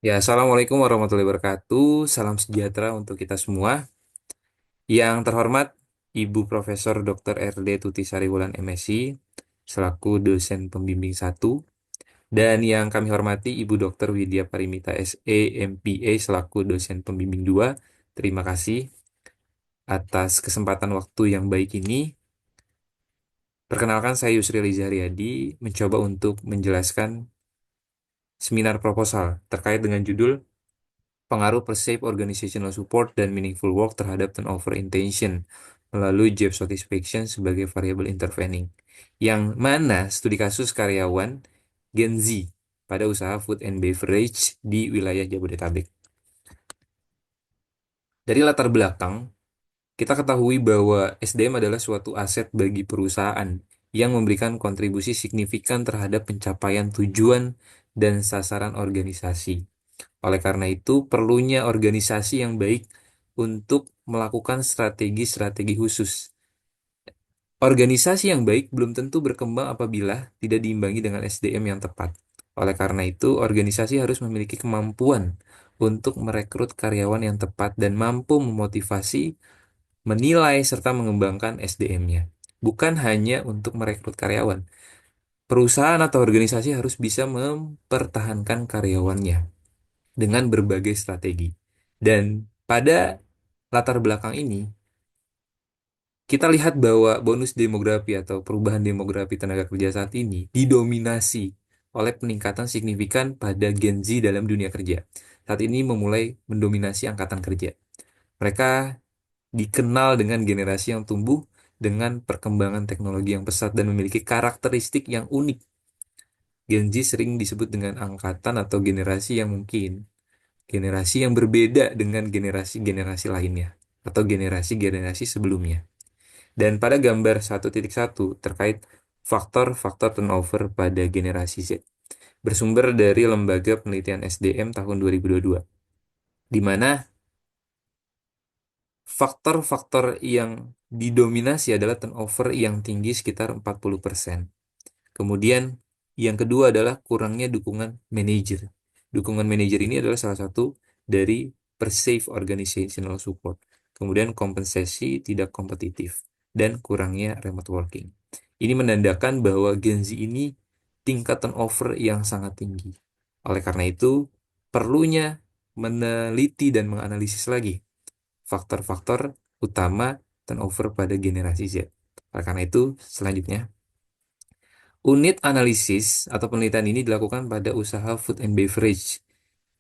Ya, Assalamualaikum warahmatullahi wabarakatuh. Salam sejahtera untuk kita semua. Yang terhormat, Ibu Profesor Dr. RD Tuti Sariwulan MSc, selaku dosen pembimbing satu. Dan yang kami hormati, Ibu Dr. Widya Parimita SE, MPA, selaku dosen pembimbing 2. Terima kasih atas kesempatan waktu yang baik ini. Perkenalkan, saya Yusri Liza Riyadi, mencoba untuk menjelaskan seminar proposal terkait dengan judul pengaruh perceived organizational support dan meaningful work terhadap turnover intention melalui job satisfaction sebagai variabel intervening. Yang mana studi kasus karyawan Gen Z pada usaha food and beverage di wilayah Jabodetabek. Dari latar belakang, kita ketahui bahwa SDM adalah suatu aset bagi perusahaan yang memberikan kontribusi signifikan terhadap pencapaian tujuan dan sasaran organisasi. Oleh karena itu, perlunya organisasi yang baik untuk melakukan strategi-strategi khusus. Organisasi yang baik belum tentu berkembang apabila tidak diimbangi dengan SDM yang tepat. Oleh karena itu, organisasi harus memiliki kemampuan untuk merekrut karyawan yang tepat dan mampu memotivasi, menilai, serta mengembangkan SDM-nya. Bukan hanya untuk merekrut karyawan. Perusahaan atau organisasi harus bisa mempertahankan karyawannya dengan berbagai strategi. Dan pada latar belakang ini, kita lihat bahwa bonus demografi atau perubahan demografi tenaga kerja saat ini didominasi oleh peningkatan signifikan pada Gen Z dalam dunia kerja. Saat ini memulai mendominasi angkatan kerja. Mereka dikenal dengan generasi yang tumbuh dengan perkembangan teknologi yang pesat dan memiliki karakteristik yang unik. Gen Z sering disebut dengan angkatan atau generasi yang mungkin generasi yang berbeda dengan generasi-generasi lainnya atau generasi-generasi sebelumnya. Dan pada gambar 1.1 terkait faktor-faktor turnover pada generasi Z, bersumber dari Lembaga Penelitian SDM tahun 2022, di mana faktor-faktor yang didominasi adalah turnover yang tinggi sekitar 40%. Kemudian yang kedua adalah kurangnya dukungan manajer. Dukungan manajer ini adalah salah satu dari perceived organizational support. Kemudian kompensasi tidak kompetitif dan kurangnya remote working. Ini menandakan bahwa Gen Z ini tingkat turnover yang sangat tinggi. Oleh karena itu, perlunya meneliti dan menganalisis lagi faktor-faktor utama turnover pada generasi Z. Oleh karena itu, selanjutnya unit analisis atau penelitian ini dilakukan pada usaha food and beverage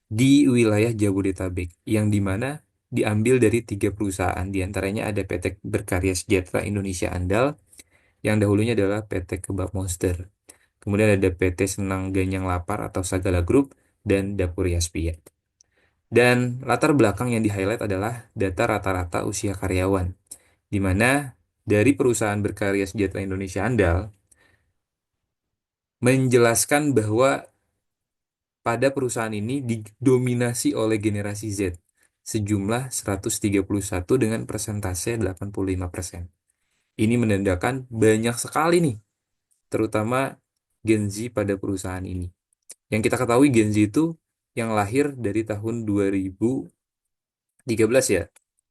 di wilayah Jabodetabek, yang dimana diambil dari 3 perusahaan, diantaranya ada PT Berkarya Sejahtera Indonesia Andal, yang dahulunya adalah PT Kebab Monster. Kemudian ada PT Senang Ganyang Lapar atau Sagala Group, dan Dapur Yaspia. Dan latar belakang yang di-highlight adalah data rata-rata usia karyawan, di mana dari perusahaan Berkarya Sejahtera Indonesia Andal menjelaskan bahwa pada perusahaan ini didominasi oleh generasi Z, sejumlah 131 dengan persentase 85%. Ini menandakan banyak sekali nih, terutama Gen Z pada perusahaan ini. Yang kita ketahui Gen Z itu yang lahir dari tahun 2013 ya,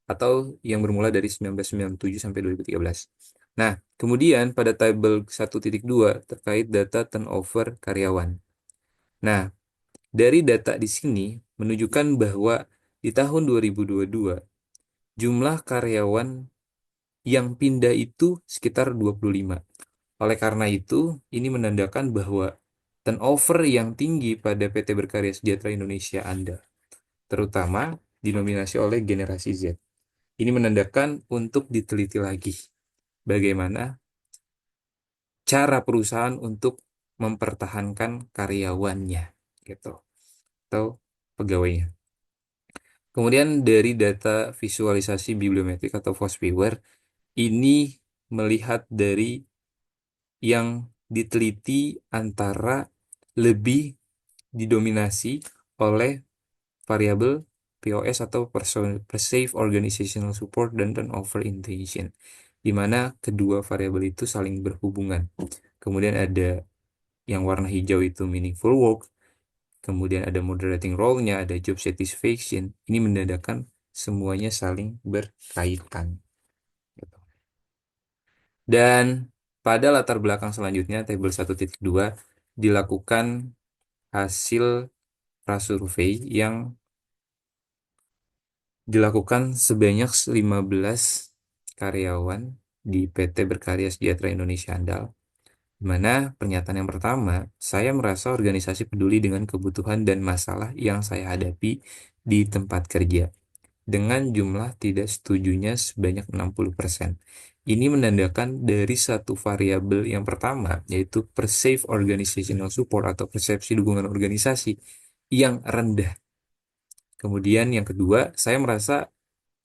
atau yang bermula dari 1997 sampai 2013. Nah, kemudian pada tabel 1.2 terkait data turnover karyawan. Nah, dari data di sini menunjukkan bahwa di tahun 2022 jumlah karyawan yang pindah itu sekitar 25. Oleh karena itu, ini menandakan bahwa turnover yang tinggi pada PT Berkarya Sejahtera Indonesia Anda, terutama dinominasi oleh generasi Z. Ini menandakan untuk diteliti lagi bagaimana cara perusahaan untuk mempertahankan karyawannya gitu atau pegawainya. Kemudian dari data visualisasi bibliometrik atau Foursquare, ini melihat dari yang diteliti antara lebih didominasi oleh variabel POS atau Perceived Organizational Support dan Turnover Intention, di mana kedua variabel itu saling berhubungan. Kemudian ada yang warna hijau itu meaningful work, kemudian ada moderating role-nya, ada job satisfaction. Ini menandakan semuanya saling berkaitan. Gitu. Dan pada latar belakang selanjutnya, tabel 1.2 dilakukan hasil prasurvei yang dilakukan sebanyak 15 karyawan di PT Berkarya Sejahtera Indonesia Andal. Di mana pernyataan yang pertama, saya merasa organisasi peduli dengan kebutuhan dan masalah yang saya hadapi di tempat kerja dengan jumlah tidak setujunya sebanyak 60%. Ini menandakan dari satu variabel yang pertama, yaitu perceived organizational support atau persepsi dukungan organisasi yang rendah. Kemudian yang kedua, saya merasa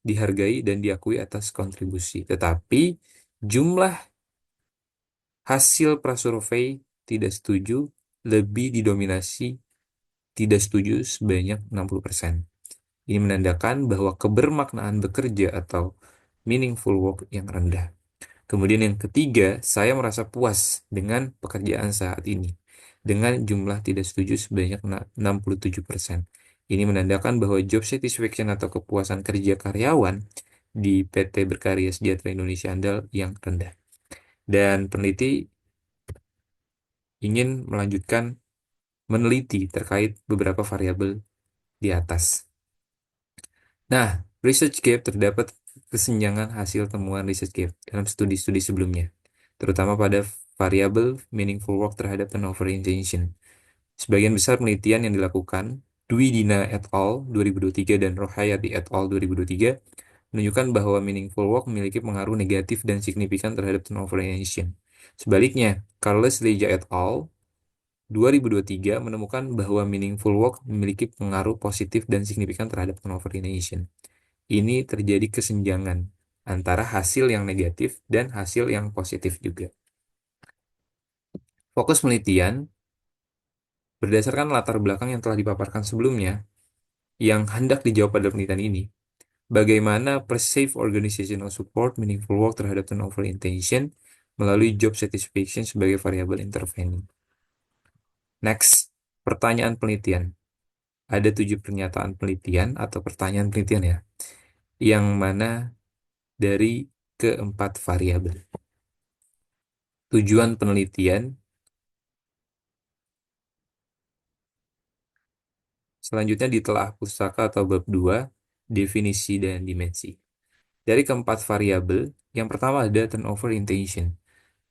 dihargai dan diakui atas kontribusi. Tetapi jumlah hasil prasurvei tidak setuju lebih didominasi tidak setuju sebanyak 60%. Ini menandakan bahwa kebermaknaan bekerja atau meaningful work yang rendah. Kemudian yang ketiga, saya merasa puas dengan pekerjaan saat ini dengan jumlah tidak setuju sebanyak 67%. Ini menandakan bahwa job satisfaction atau kepuasan kerja karyawan di PT Berkarya Sejahtera Indonesia Andal yang rendah. Dan peneliti ingin melanjutkan meneliti terkait beberapa variabel di atas. Nah, research gap terdapat kesenjangan hasil temuan research gap dalam studi-studi sebelumnya, terutama pada variabel meaningful work terhadap turnover intention. Sebagian besar penelitian yang dilakukan Dwi Dina et al. 2023 dan Rohayati et al. 2023 menunjukkan bahwa meaningful work memiliki pengaruh negatif dan signifikan terhadap turnover intention. Sebaliknya, Carles Leja et al. 2023 menemukan bahwa meaningful work memiliki pengaruh positif dan signifikan terhadap turnover intention. Ini terjadi kesenjangan antara hasil yang negatif dan hasil yang positif juga. Fokus penelitian berdasarkan latar belakang yang telah dipaparkan sebelumnya, yang hendak dijawab pada penelitian ini, bagaimana perceived organizational support meaningful work terhadap turnover intention melalui job satisfaction sebagai variabel intervening. Next, pertanyaan penelitian. Ada 7 pernyataan penelitian atau pertanyaan penelitian ya, yang mana dari keempat variabel. Tujuan penelitian selanjutnya ditelaah pustaka atau bab 2, definisi dan dimensi. Dari keempat variabel, yang pertama ada turnover intention.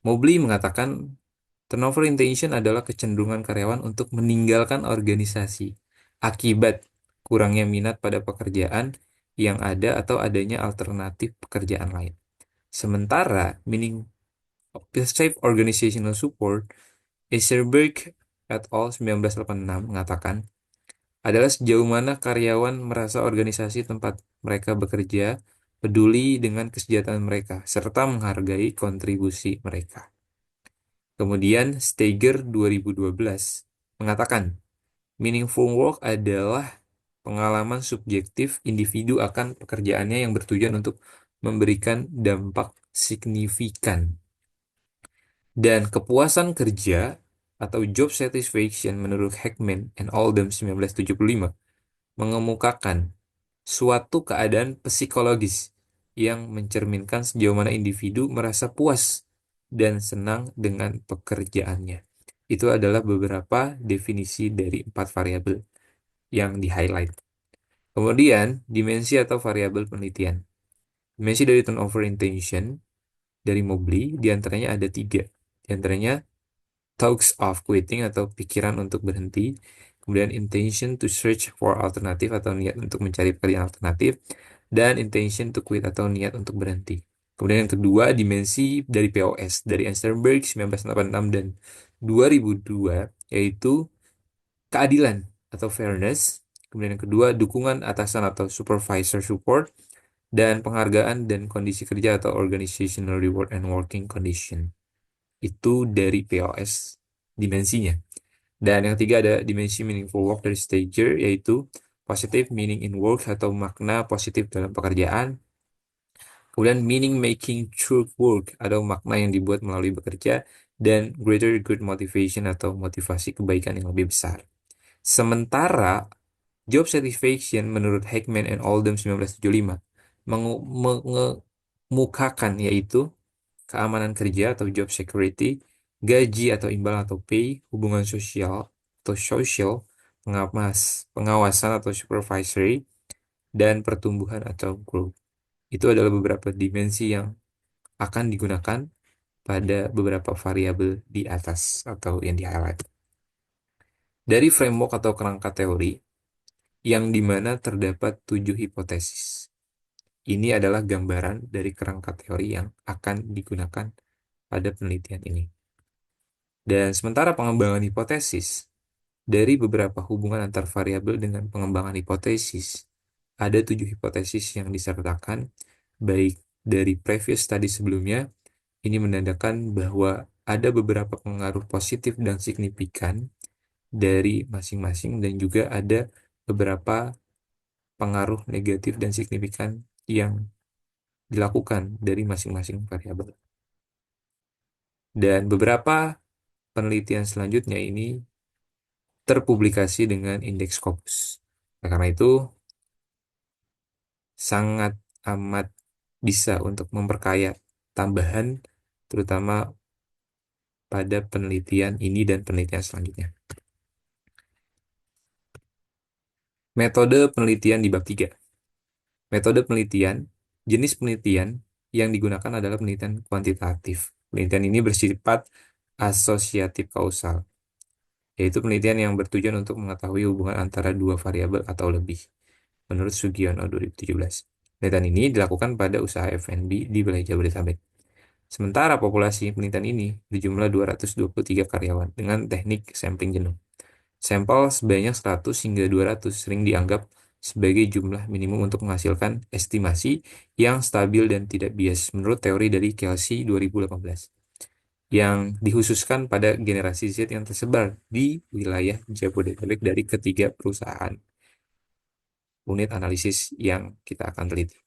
Mobley mengatakan turnover intention adalah kecenderungan karyawan untuk meninggalkan organisasi akibat kurangnya minat pada pekerjaan yang ada atau adanya alternatif pekerjaan lain. Sementara meaning safe organizational support, Eserberg et al. 1986 mengatakan adalah sejauh mana karyawan merasa organisasi tempat mereka bekerja peduli dengan kesejahteraan mereka serta menghargai kontribusi mereka. Kemudian Steiger 2012 mengatakan meaningful work adalah pengalaman subjektif individu akan pekerjaannya yang bertujuan untuk memberikan dampak signifikan. Dan kepuasan kerja atau job satisfaction menurut Heckman and Oldham 1975 mengemukakan suatu keadaan psikologis yang mencerminkan sejauh mana individu merasa puas dan senang dengan pekerjaannya. Itu adalah beberapa definisi dari 4 variabel yang di-highlight. Kemudian, dimensi atau variabel penelitian. Dimensi dari turnover intention dari Mobley diantaranya ada 3. Diantaranya thoughts of quitting atau pikiran untuk berhenti, kemudian intention to search for alternative atau niat untuk mencari pekerjaan alternatif, dan intention to quit atau niat untuk berhenti. Kemudian yang kedua, dimensi dari POS dari Sternberg 1986 dan 2002, yaitu keadilan atau fairness. Kemudian yang kedua, dukungan atasan atau supervisor support, dan penghargaan dan kondisi kerja atau organizational reward and working condition. Itu dari POS dimensinya. Dan yang ketiga ada dimensi meaningful work dari Stager, yaitu positive meaning in work atau makna positif dalam pekerjaan. Kemudian meaning making through work atau makna yang dibuat melalui bekerja. Dan greater good motivation atau motivasi kebaikan yang lebih besar. Sementara job satisfaction menurut Heckman and Oldham 1975 mengemukakan yaitu keamanan kerja atau job security, gaji atau imbal atau pay, hubungan sosial atau social, pengawasan atau supervisory, dan pertumbuhan atau growth. Itu adalah beberapa dimensi yang akan digunakan pada beberapa variabel di atas atau yang di highlight. Dari framework atau kerangka teori, yang dimana terdapat 7 hipotesis. Ini adalah gambaran dari kerangka teori yang akan digunakan pada penelitian ini. Dan sementara pengembangan hipotesis, dari beberapa hubungan antar variabel dengan pengembangan hipotesis, ada 7 hipotesis yang disertakan, baik dari previous study sebelumnya, ini menandakan bahwa ada beberapa pengaruh positif dan signifikan dari masing-masing, dan juga ada beberapa pengaruh negatif dan signifikan yang dilakukan dari masing-masing variabel. Dan beberapa penelitian selanjutnya ini terpublikasi dengan indeks Scopus. Nah, karena itu sangat amat bisa untuk memperkaya tambahan, terutama pada penelitian ini dan penelitian selanjutnya. Metode penelitian di bab 3. Metode penelitian, jenis penelitian yang digunakan adalah penelitian kuantitatif. Penelitian ini bersifat asosiatif kausal, yaitu penelitian yang bertujuan untuk mengetahui hubungan antara dua variabel atau lebih, menurut Sugiono 2017. Penelitian ini dilakukan pada usaha F&B di wilayah Jabodetabek. Sementara populasi penelitian ini berjumlah 223 karyawan dengan teknik sampling jenuh. Sampel sebanyak 100 hingga 200 sering dianggap sebagai jumlah minimum untuk menghasilkan estimasi yang stabil dan tidak bias menurut teori dari Kelsey 2018, yang dikhususkan pada generasi Z yang tersebar di wilayah Jabodetabek dari ketiga perusahaan unit analisis yang kita akan teliti.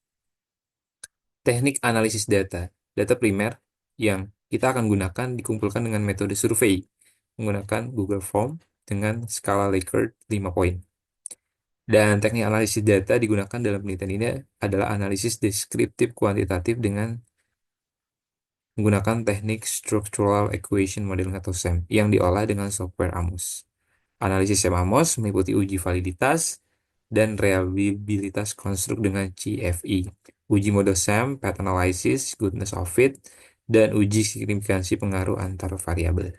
Teknik analisis data. Data primer yang kita akan gunakan dikumpulkan dengan metode survei menggunakan Google Form dengan skala Likert 5 poin. Dan teknik analisis data digunakan dalam penelitian ini adalah analisis deskriptif kuantitatif dengan menggunakan teknik Structural Equation Modeling atau SEM yang diolah dengan software AMOS. Analisis SEM AMOS meliputi uji validitas dan reliabilitas konstruk dengan CFE, uji model SEM, path analysis, goodness of fit, dan uji signifikansi pengaruh antar variabel.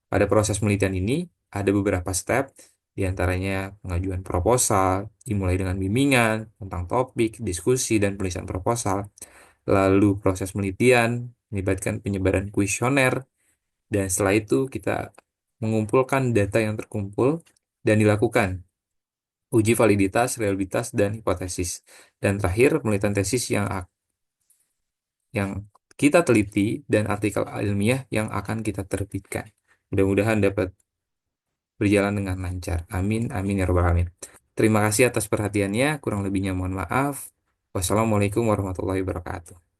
Pada proses penelitian ini, ada beberapa step, diantaranya pengajuan proposal, dimulai dengan bimbingan tentang topik, diskusi, dan penulisan proposal. Lalu proses penelitian melibatkan penyebaran kuesioner, dan setelah itu kita mengumpulkan data yang terkumpul dan dilakukan uji validitas, reliabilitas, dan hipotesis. Dan terakhir, penelitian tesis yang kita teliti dan artikel ilmiah yang akan kita terbitkan. Mudah-mudahan dapat berjalan dengan lancar. Amin, amin ya robbal alamin. Terima kasih atas perhatiannya. Kurang lebihnya mohon maaf. Wassalamualaikum warahmatullahi wabarakatuh.